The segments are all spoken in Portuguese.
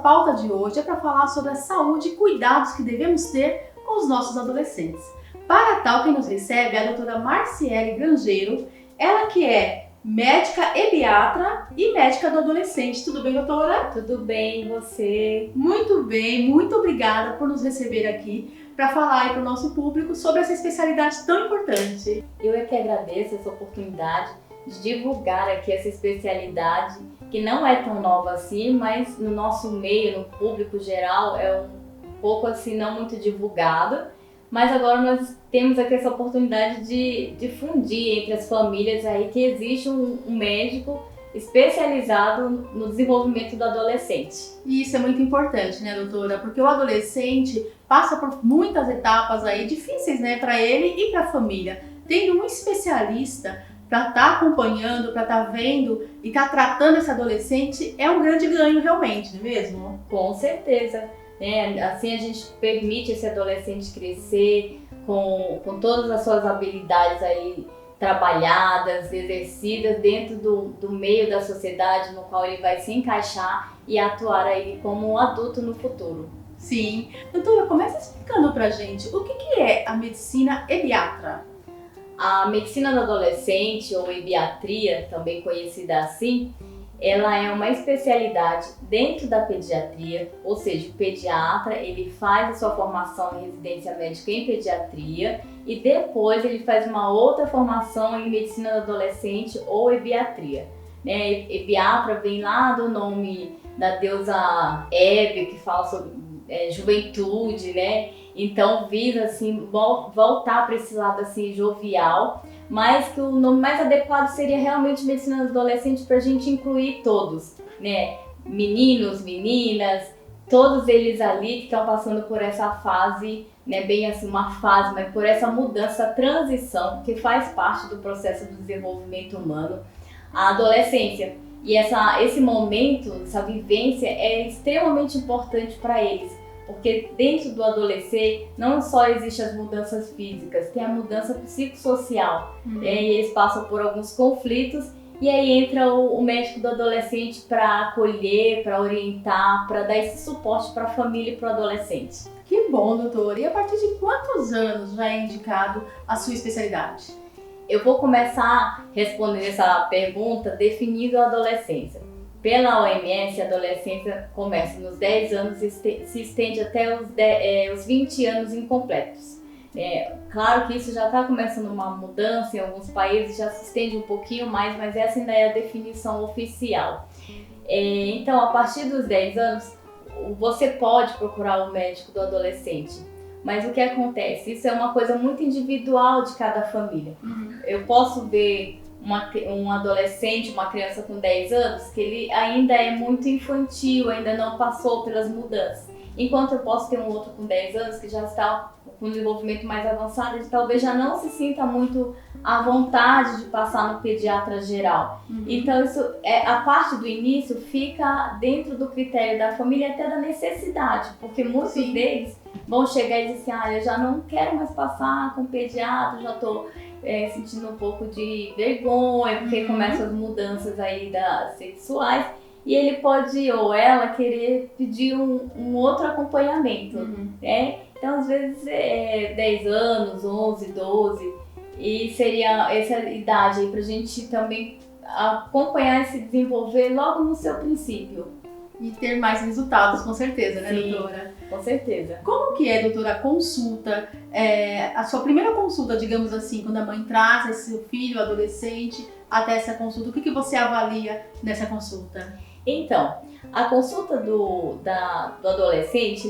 pauta de hoje é para falar sobre a saúde e cuidados que devemos ter com os nossos adolescentes. Para tal, quem nos recebe é a doutora Marciele Grangeiro, ela que é médica ebiatra e médica do adolescente. Tudo bem, doutora? Tudo bem, e você? Muito bem, muito obrigada por nos receber aqui para falar aí para o nosso público sobre essa especialidade tão importante. Eu é que agradeço essa oportunidade de divulgar aqui essa especialidade, que não é tão nova assim, mas no nosso meio, no público geral, é um pouco assim, não muito divulgado. Mas agora nós temos aqui essa oportunidade de difundir entre as famílias aí que existe um médico especializado no desenvolvimento do adolescente. E isso é muito importante, né, doutora? Porque o adolescente passa por muitas etapas aí difíceis, né, para ele e para a família. Tendo um especialista para estar acompanhando, para estar vendo e estar tratando esse adolescente é um grande ganho realmente, não é mesmo? Com certeza. Assim a gente permite esse adolescente crescer com todas as suas habilidades aí trabalhadas, exercidas dentro do meio da sociedade no qual ele vai se encaixar e atuar aí como um adulto no futuro. Sim. Doutora, começa explicando pra gente o que é a medicina ebiatra. A medicina do adolescente, ou ebiatria, também conhecida assim, ela é uma especialidade dentro da pediatria, ou seja, o pediatra ele faz a sua formação em residência médica em pediatria e depois ele faz uma outra formação em medicina do adolescente ou ebiatria. Ebiatra vem lá do nome da deusa Hebe, que fala sobre juventude, né? Então visa assim voltar para esse lado assim jovial, mas que o nome mais adequado seria realmente medicina do adolescente para a gente incluir todos, né? Meninos, meninas, todos eles ali que estão passando por essa fase, né? Bem assim uma fase, mas por essa mudança, transição que faz parte do processo do desenvolvimento humano, a adolescência. E esse momento, essa vivência é extremamente importante para eles, porque dentro do adolescer não só existem as mudanças físicas, tem a mudança psicossocial. E eles passam por alguns conflitos e aí entra o médico do adolescente para acolher, para orientar, para dar esse suporte para a família e para o adolescente. Que bom, doutora. E a partir de quantos anos já é indicado a sua especialidade? Eu vou começar respondendo essa pergunta definindo a adolescência. Pela OMS, a adolescência começa nos 10 anos e se estende até os 20 anos incompletos. Claro que isso já está começando uma mudança em alguns países, já se estende um pouquinho mais, mas essa ainda é a definição oficial. Então, a partir dos 10 anos, você pode procurar o médico do adolescente. Mas o que acontece? Isso é uma coisa muito individual de cada família. Eu posso ver um adolescente, uma criança com 10 anos, que ele ainda é muito infantil, ainda não passou pelas mudanças. Enquanto eu posso ter um outro com 10 anos que já está com um desenvolvimento mais avançado, ele talvez já não se sinta muito à vontade de passar no pediatra geral. Então a parte do início fica dentro do critério da família, até da necessidade, porque muitos deles vão chegar e dizer assim, eu já não quero mais passar com o pediatra, já estou sentindo um pouco de vergonha, porque começam as mudanças aí sexuais, e ele pode, ou ela, querer pedir um outro acompanhamento, né? Então, às vezes, 10 anos, 11, 12, e seria essa idade aí pra gente também acompanhar e se desenvolver logo no seu princípio. E ter mais resultados, com certeza, né, Sim, doutora? Com certeza. Como que é, doutora, a consulta, a sua primeira consulta, digamos assim, quando a mãe traz esse seu filho, adolescente, até essa consulta, o que você avalia nessa consulta? Então, a consulta do adolescente,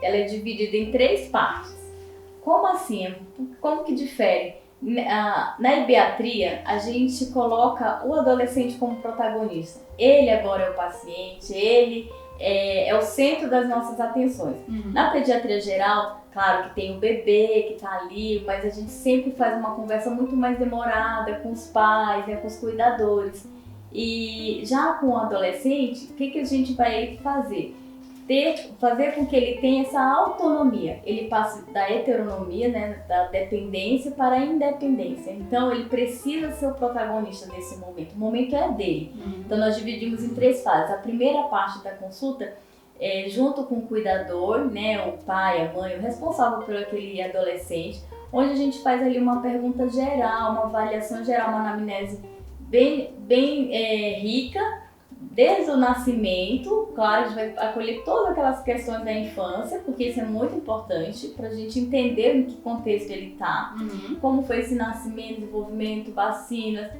ela é dividida em 3 partes. Como assim? Como que difere? Na ebiatria, a gente coloca o adolescente como protagonista. Ele agora é o paciente, ele é o centro das nossas atenções. Na pediatria geral, claro que tem o bebê que está ali, mas a gente sempre faz uma conversa muito mais demorada com os pais, com os cuidadores. E já com o adolescente, o que a gente vai fazer? Fazer com que ele tenha essa autonomia. Ele passe da heteronomia, né, da dependência para a independência. Então ele precisa ser o protagonista desse momento. O momento é dele. Então nós dividimos em 3 fases. A primeira parte da consulta junto com o cuidador, né, o pai, a mãe, o responsável por aquele adolescente, onde a gente faz ali uma pergunta geral, uma avaliação geral, uma anamnese bem rica, desde o nascimento. Claro, a gente vai acolher todas aquelas questões da infância, porque isso é muito importante para a gente entender em que contexto ele está, como foi esse nascimento, desenvolvimento, vacinas.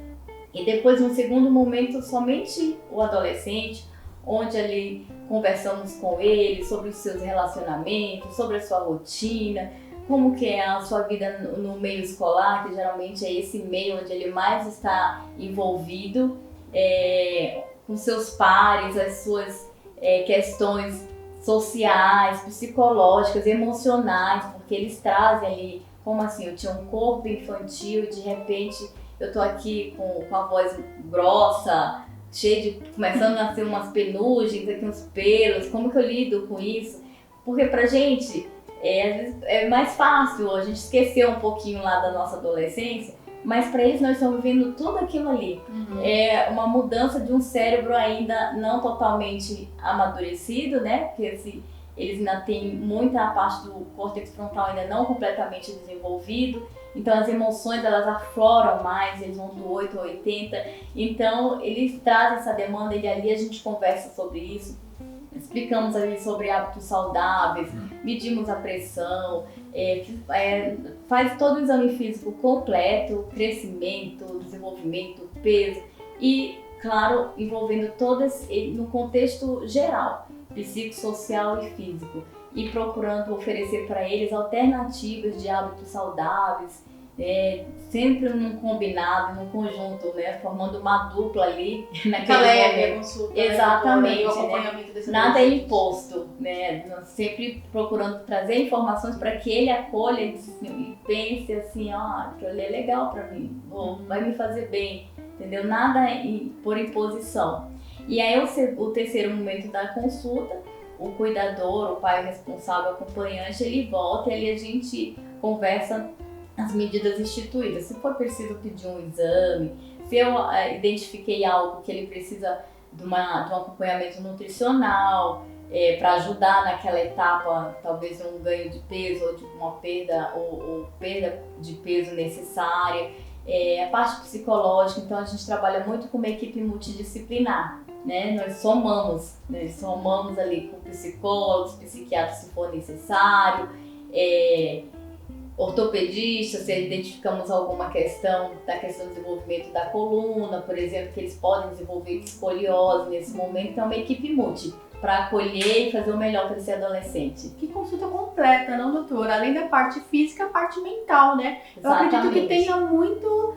E depois, no segundo momento, somente o adolescente, onde ali conversamos com ele sobre os seus relacionamentos, sobre a sua rotina, como que é a sua vida no meio escolar, que geralmente é esse meio onde ele mais está envolvido, com seus pares, as suas questões sociais, psicológicas, emocionais, porque eles trazem ali, como assim, eu tinha um corpo infantil e de repente eu tô aqui com a voz grossa, começando a nascer umas penugens, aqui uns pelos, como que eu lido com isso? Porque pra gente, às vezes é mais fácil a gente esquecer um pouquinho lá da nossa adolescência, mas para eles nós estamos vivendo tudo aquilo ali. É uma mudança de um cérebro ainda não totalmente amadurecido, né? Porque eles ainda têm muita parte do córtex frontal ainda não completamente desenvolvido. Então as emoções elas afloram mais, eles vão do 8 ao 80. Então eles trazem essa demanda e ali a gente conversa sobre isso. Explicamos ali sobre hábitos saudáveis, medimos a pressão, faz todo o exame físico completo, crescimento, desenvolvimento, peso e, claro, envolvendo todas no contexto geral, psicossocial e físico, e procurando oferecer para eles alternativas de hábitos saudáveis, sempre num combinado, num conjunto, né, formando uma dupla ali naquele momento. Consulta, exatamente, né, acompanhamento desse nada é imposto, né, sempre procurando trazer informações para que ele acolha e pense assim, aquilo ali é legal para mim, vai me fazer bem, entendeu? Nada por imposição. E aí o terceiro momento da consulta, o cuidador, o pai responsável, acompanhante, ele volta e ali a gente conversa as medidas instituídas. Se for preciso pedir um exame, se eu identifiquei algo que ele precisa de um acompanhamento nutricional para ajudar naquela etapa, talvez um ganho de peso ou de uma perda ou perda de peso necessária. A parte psicológica, então a gente trabalha muito com uma equipe multidisciplinar, né? Nós somamos ali com psicólogos, psiquiatras se for necessário, ortopedistas, se identificamos alguma questão do desenvolvimento da coluna, por exemplo, que eles podem desenvolver escoliose nesse momento, então é uma equipe multi para acolher e fazer o melhor para esse adolescente. Que consulta completa, não, doutora? Além da parte física, a parte mental, né? Exatamente. Eu acredito que tenha muito,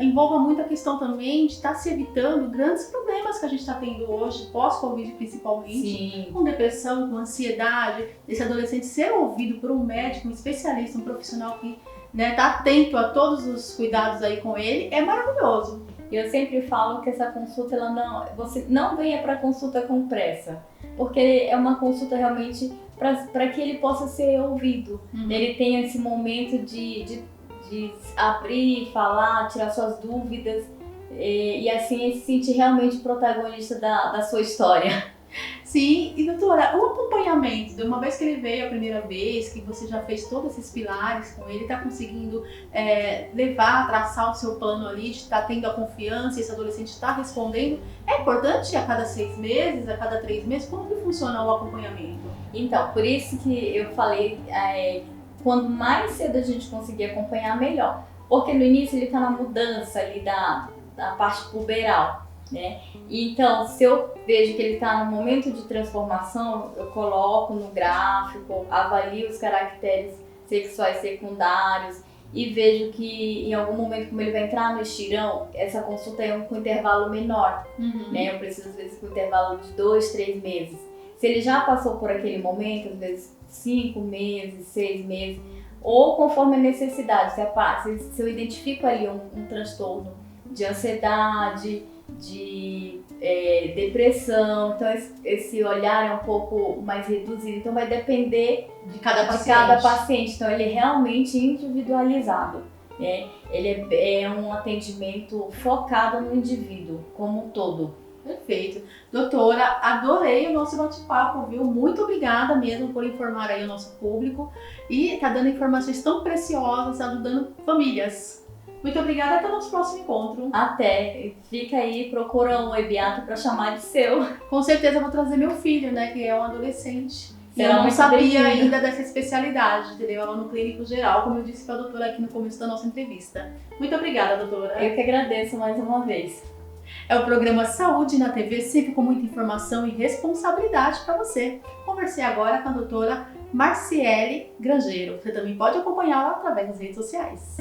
envolva muito a questão também de estar se evitando grandes problemas que a gente está tendo hoje, pós-Covid principalmente. Sim. Com depressão, com ansiedade, esse adolescente ser ouvido por um médico, um especialista, um profissional que tá atento a todos os cuidados aí com ele, é maravilhoso. Eu sempre falo que essa consulta, você não venha para consulta com pressa, porque é uma consulta realmente para que ele possa ser ouvido. Ele tenha esse momento de abrir, falar, tirar suas dúvidas e assim ele se sentir realmente protagonista da sua história. Sim, e doutora, o acompanhamento, de uma vez que ele veio a primeira vez, que você já fez todos esses pilares com ele, está conseguindo levar, traçar o seu plano ali, está tendo a confiança, esse adolescente está respondendo, é importante a cada 6 meses, a cada 3 meses, como que funciona o acompanhamento? Então, por isso que eu falei, quanto mais cedo a gente conseguir acompanhar, melhor, porque no início ele está na mudança ali da parte puberal. Né? Então, se eu vejo que ele está no momento de transformação, eu coloco no gráfico, avalio os caracteres sexuais secundários e vejo que em algum momento, como ele vai entrar no estirão, essa consulta é com intervalo menor, né? Eu preciso às vezes com intervalo de 2, 3 meses. Se ele já passou por aquele momento, às vezes 5 meses, 6 meses, ou conforme a necessidade, se eu identifico ali um transtorno de ansiedade, de depressão, então esse olhar é um pouco mais reduzido, então vai depender de cada paciente, então ele é realmente individualizado, né? Ele é um atendimento focado no indivíduo como um todo. Perfeito. Doutora, adorei o nosso bate-papo, viu? Muito obrigada mesmo por informar aí o nosso público e tá dando informações tão preciosas, ajudando famílias. Muito obrigada, até o nosso próximo encontro. Até. Fica aí, procura um ebiato para chamar de seu. Com certeza eu vou trazer meu filho, né, que é um adolescente. E eu Será não muito sabia bem-vindo. ainda dessa especialidade, entendeu? Ela no clínico geral, como eu disse para a doutora aqui no começo da nossa entrevista. Muito obrigada, doutora. Eu que agradeço mais uma vez. É o programa Saúde na TV, sempre com muita informação e responsabilidade para você. Conversei agora com a doutora Marciele Grangeiro. Você também pode acompanhá-la através das redes sociais.